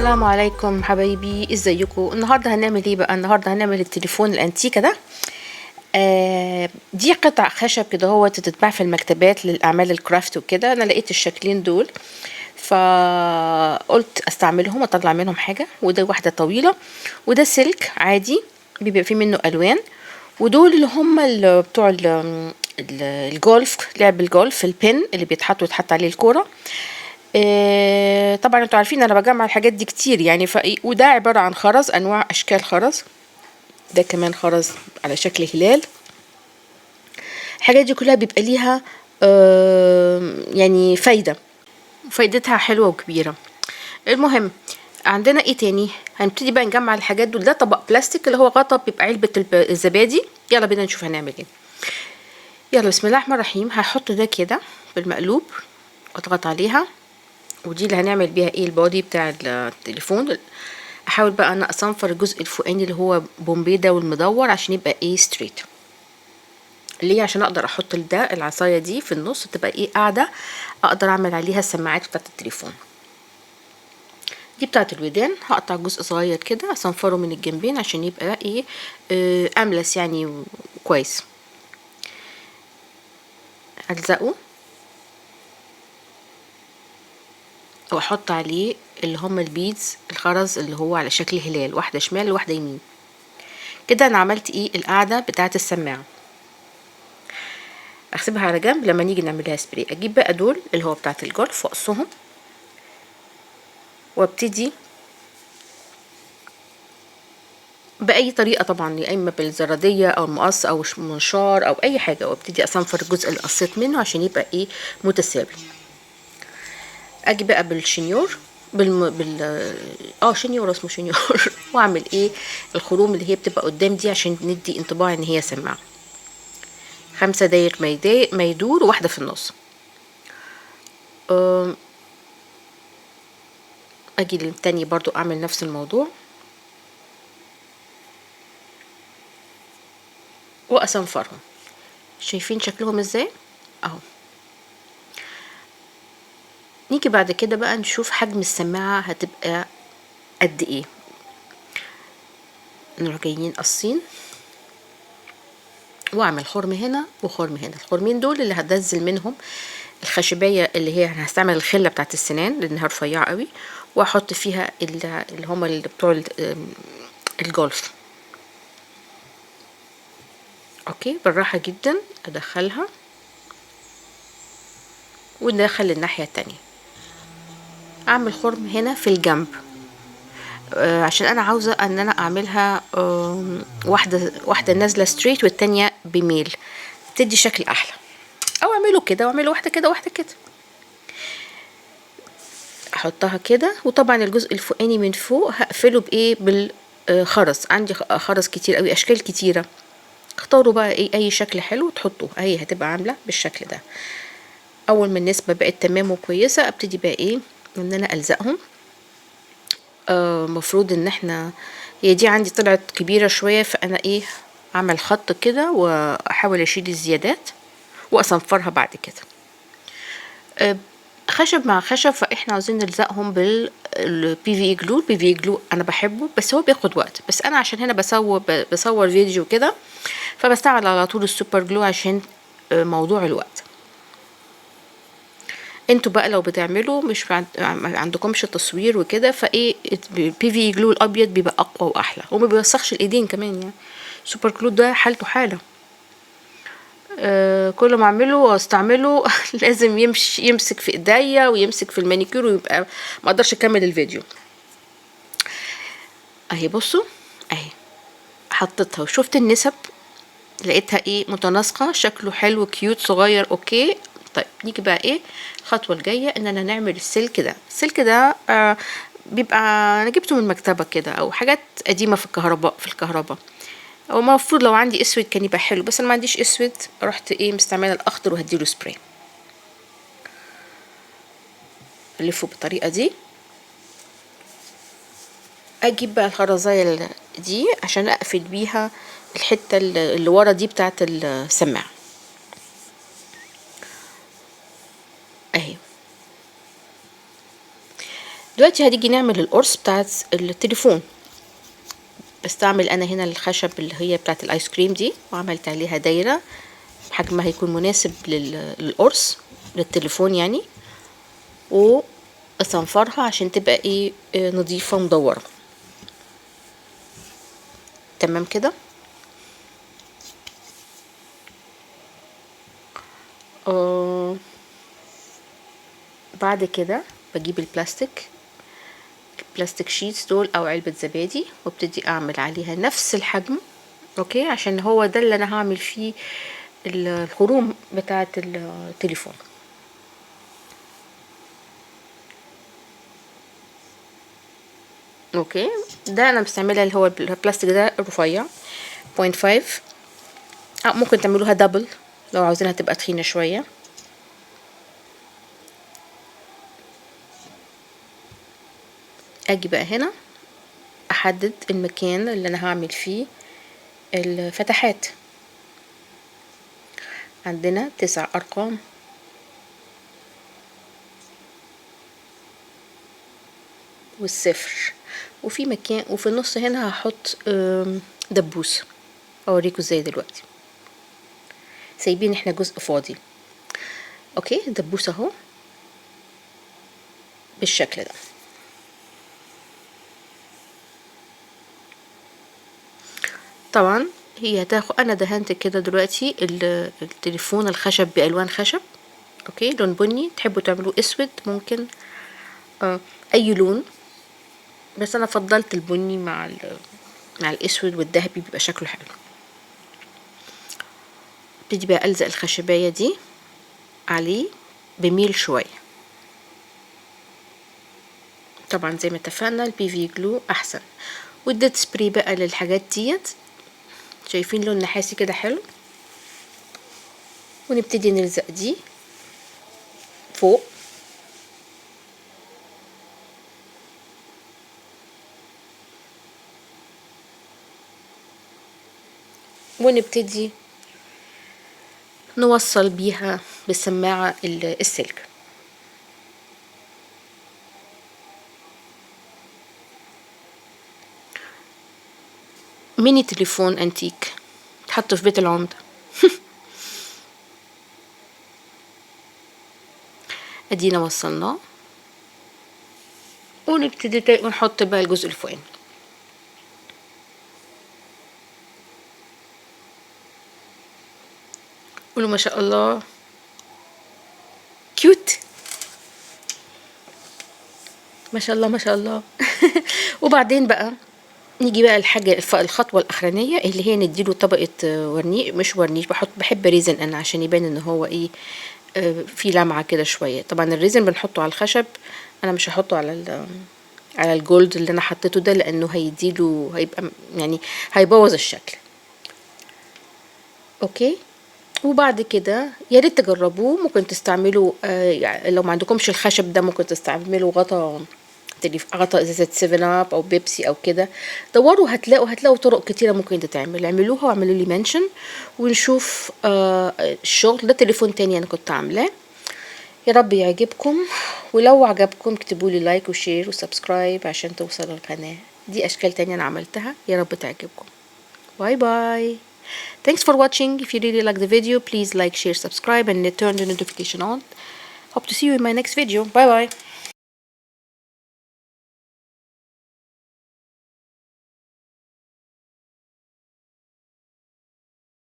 السلام عليكم حبايبي، ازيكم؟ النهارده هنعمل ايه بقى؟ النهارده هنعمل التليفون الانتيكه ده. دي قطع خشب كده هو تتباع في المكتبات للاعمال الكرافت وكده. انا لقيت الشكلين دول فقلت استعملهم اطلع منهم حاجه. وده واحده طويله وده سلك عادي بيبقى فيه منه الوان. ودول اللي هم بتوع الجولف، لعب الجولف، البن اللي يتحط عليه الكوره. طبعا انتوا عارفين انا بجمع الحاجات دي كتير يعني. وده عبارة عن خرز، انواع اشكال خرز. ده كمان خرز على شكل هلال. الحاجات دي كلها بيبقى ليها يعني فايدتها حلوة وكبيرة. المهم، عندنا ايه تاني؟ هنبتدي بقى نجمع الحاجات دول. ده طبق بلاستيك اللي هو غطا بيبقى علبة الزبادي. يلا بينا نشوف هنعمل ايه. يلا بسم الله الرحمن الرحيم. هحط ده كده بالمقلوب واضغط عليها. ودي اللي هنعمل بيها ايه، البودي بتاع التليفون. احاول بقى انا اصنفر الجزء الفوقاني اللي هو بومبي ده والمدور عشان يبقى ايه ستريت. ليه؟ عشان اقدر احط ده العصايه دي في النص تبقى ايه قاعده، اقدر اعمل عليها السماعات بتاعت التليفون. دي بتاعت الودان. هقطع جزء صغير كده اصنفره من الجنبين عشان يبقى ايه املس يعني كويس. الزقه واحط عليه اللي هم البيدز الخرز اللي هو على شكل هلال، واحده شمال وواحده يمين. كده انا عملت ايه القاعده بتاعه السماعه. احسبها على جنب لما نيجي نعملها سبراي. اجيب بقى دول اللي هو بتاعه الجولف واقصهم وابتدي باي طريقه، طبعا يا اما بالزراديه او المقص او منشار او اي حاجه، وابتدي اصنفر الجزء اللي قصيت منه عشان يبقى ايه متساوي. اجي بقى بالشنيور شنيور، اسمه شنيور واعمل ايه الخروم اللي هي بتبقى قدام دي عشان ندي انطباع ان هي سماعه. 5 دقايق ما يدور وواحده في النص. اجي للتاني برضو اعمل نفس الموضوع واصنفرهم. شايفين شكلهم ازاي اهو. نيجي بعد كده بقى نشوف حجم السماعة هتبقى قد ايه. نروح جايين قصين واعمل خرم هنا وخرم هنا. الخرمين دول اللي هنزل منهم الخشبية اللي هي هستعمل الخلة بتاعت السنان لانها رفيعة قوي، واحط فيها اللي هما اللي بتوع الجولف. اوكي بالراحة جدا ادخلها وندخل الناحية التانية. اعمل خرم هنا في الجنب عشان انا عاوزة ان انا اعملها واحدة نازلة ستريت والتانية بميل تدي شكل احلى. او اعمله كده واعمله واحدة كده واحدة كده. احطها كده. وطبعا الجزء الفوقاني من فوق هقفله بايه بالخرز. عندي خرز كتير قوي اشكال كتيرة. اختاروا بقى ايه اي شكل حلو تحطوه. اهي هتبقى عاملة بالشكل ده. اول ما النسبة بقت تمام وكويسة ابتدي بقى ايه ان انا الزقهم. مفروض ان احنا هي دي عندي طلعت كبيرة شوية فانا ايه اعمل خط كده واحاول اشيل الزيادات واصنفرها بعد كده. خشب مع خشب فاحنا عاوزين نلزقهم بالبي في جلو. البي في جلو انا بحبه بس هو بياخد وقت، بس انا عشان هنا بصور فيديو كده فبستعمل على طول السوبر جلو عشان موضوع الوقت. انتوا بقى لو بتعملوا مش عندكمش تصوير وكده فايه البي في جلو الابيض بيبقى اقوى واحلى وما بيوسخش الايدين كمان يعني. سوبر جلو ده حالته حاله. كل ما اعمله واستعمله لازم يمسك في ايديا ويمسك في المانيكير ويبقى ما اقدرش اكمل الفيديو. اهي بصوا اهي حطيتها وشفت النسب لقيتها ايه متناسقه، شكله حلو كيوت صغير. اوكي طيب نيجي بقى ايه الخطوه الجايه اننا نعمل السلك ده. السلك ده بيبقى انا جبته من مكتبه كده او حاجات قديمه في الكهرباء. هو المفروض لو عندي اسود كان يبقى حلو بس انا ما عنديش اسود، رحت ايه مستعمله الاخضر وهديله سبراي. الفه بالطريقه دي. اجيب بقى الخرزايه دي عشان اقفل بيها الحته اللي ورا دي بتاعه السماعه اهي. دلوقتي هنيجي نعمل القرص بتاعت التليفون. بستعمل انا هنا الخشب اللي هي بتاعت الايس كريم دي، وعملت عليها دايره حجمها هيكون مناسب للقرص للتليفون يعني، واصنفرها عشان تبقى ايه نظيفه مدوره. تمام كده. بعد كده بجيب البلاستيك شيتس دول او علبة زبادي، وابتدي اعمل عليها نفس الحجم. اوكي، عشان هو ده اللي انا هعمل فيه الخروم بتاعة التليفون. اوكي، ده انا بستعملها اللي هو البلاستيك ده رفيع 0.5. ممكن تعملوها دبل لو عاوزينها تبقى تخينة شوية. اجي بقى هنا احدد المكان اللي انا هعمل فيه الفتحات. عندنا 9 ارقام، والصفر، وفي مكان وفي النص هنا هحط دبوس. اوريكم ازاي دلوقتي. سايبين احنا جزء فاضي. اوكي، دبوس اهو بالشكل ده. طبعا هي هتاخد، انا دهنت كده دلوقتي التليفون الخشب بالوان خشب. اوكي، لون بني، تحبوا تعملوه اسود ممكن اي لون، بس انا فضلت البني مع الاسود والذهبي بيبقى شكله حلو. ابتدي بقى الزق الخشبايه دي عليه بميل شويه. طبعا زي ما اتفقنا البي في جلو احسن، واديت سبراي بقى للحاجات ديت. شايفين لون نحاسي كده حلو. ونبتدي نلزق دي فوق. ونبتدي نوصل بيها بالسماعة السلك. ميني تليفون انتيك تحطه في بيت العمدة. ادينا وصلناه، ونبتدي ونحط بقى الجزء الفوقاني. قولوا ما شاء الله، كيوت، ما شاء الله ما شاء الله. وبعدين بقى نيجي بقى الخطوة الأخرانية اللي هي نديله طبقة ورنيش، مش ورنيش، بحب ريزن أنا عشان يبان إن هو إيه في لمعة كده شوية. طبعا الريزن بنحطه على الخشب، أنا مش هحطه على الجولد اللي أنا حطيته ده، لأنه هيديله هيبقى يعني هيبوظ الشكل. أوكي، وبعد كده يا ريت تجربوه. ممكن تستعملوا يعني لو ما عندكمش الخشب ده ممكن تستعملوا غطا ازازة 7 اب او بيبسي او كده. دوروا هتلاقوا طرق كتيرة ممكن تتعمل. اعملوها واعملوا لي منشن ونشوف الشغل ده. تليفون تاني انا كنت عاملاه. يا رب يعجبكم، ولو عجبكم اكتبوا لي لايك وشير وسبسكرايب عشان توصلوا القناة دي. اشكال تانية انا عملتها، يا رب تعجبكم. باي باي. Thanks for watching. If you really like the video, please like, share, subscribe and turn the notification on. Hope to see you in my next video. Bye bye.